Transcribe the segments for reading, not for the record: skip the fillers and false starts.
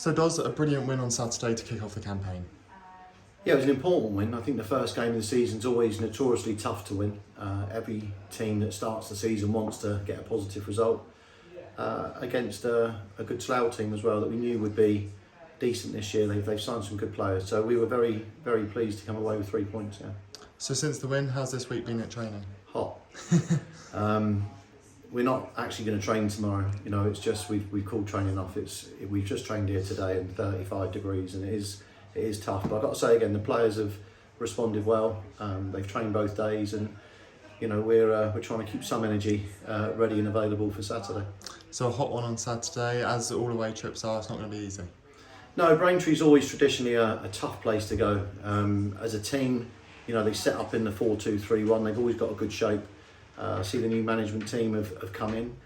So Dos, a brilliant win on Saturday to kick off the campaign. Yeah, it was an important win. I think the first game of the season is always notoriously tough to win. Every team that starts the season wants to get a positive result against a good Slough team as well that we knew would be decent this year. They've signed some good players, so we were very, very pleased to come away with 3 points. Yeah. So since the win, how's this week been at training? Hot. We're not actually going to train tomorrow. You know, it's just we've called training off. We've just trained here today in 35 degrees, and it is tough. But I've got to say again, the players have responded well. They've trained both days, and you know we're trying to keep some energy ready and available for Saturday. So a hot one on Saturday, as all away trips are. It's not going to be easy. No, Braintree's always traditionally a tough place to go. As a team, you know, they set up in the 4-2-3-1. They've always got a good shape. I see the new management team have come in,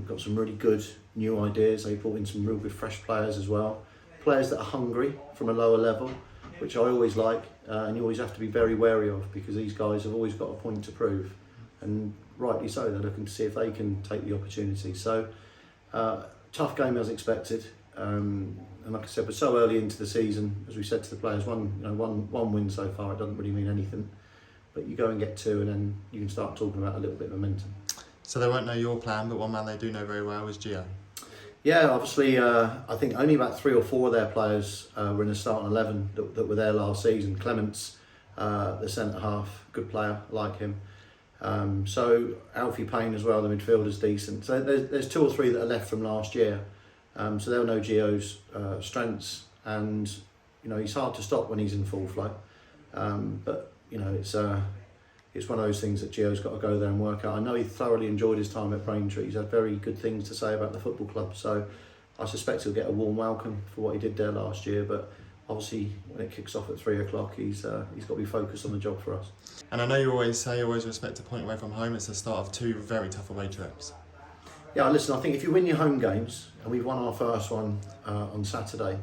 got some really good new ideas. They brought in some real good fresh players as well. Players that are hungry from a lower level, which I always like, and you always have to be very wary of because these guys have always got a point to prove, and rightly so. They're looking to see if they can take the opportunity. So, tough game as expected, and like I said, we're so early into the season. As we said to the players, one win so far. It doesn't really mean anything, but you go and get two, and then you can start talking about a little bit of momentum. So they won't know your plan, but one man they do know very well is Gio. Yeah, obviously, I think only about 3 or 4 of their players were in the starting 11 that were there last season. Clement's the centre half, good player, like him. So Alfie Payne as well, the midfielder's decent. So there's 2 or 3 that are left from last year. So they'll know Gio's strengths, and you know he's hard to stop when he's in full flow. But you know it's one of those things that Gio's got to go there and work out. I know he thoroughly enjoyed his time at Braintree. He's had very good things to say about the football club, so I suspect he'll get a warm welcome for what he did there last year. But obviously, when it kicks off at 3 o'clock, he's got to be focused on the job for us. And I know you always say, always respect a point away from home. It's the start of 2 very tough away trips. Yeah, listen, I think if you win your home games, and we've won our first one on Saturday,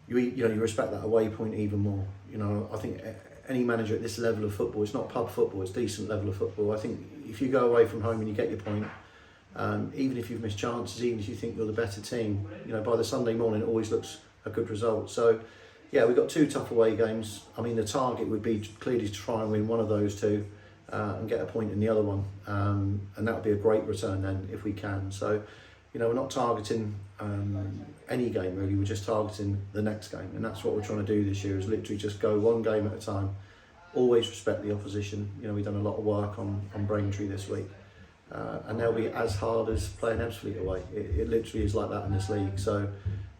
you respect that away point even more. You know, I think any manager at this level of football, it's not pub football, it's decent level of football. I think if you go away from home and you get your point, even if you've missed chances, even if you think you're the better team, you know, by the Sunday morning it always looks a good result. So, yeah, we've got 2 tough away games. I mean, the target would be clearly to try and win one of those 2 and get a point in the other one. And that would be a great return then if we can. So, you know, we're not targeting any game really, we're just targeting the next game, and that's what we're trying to do this year, is literally just go one game at a time, always respect the opposition. You know, we've done a lot of work on Braintree this week, and they'll be as hard as playing Ebbsfleet away. It literally is like that in this league. So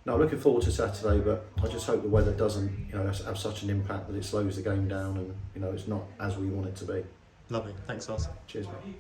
no, looking forward to Saturday, but I just hope the weather doesn't, you know, have such an impact that it slows the game down and, you know, it's not as we want it to be. Lovely, thanks Dos. Cheers, mate.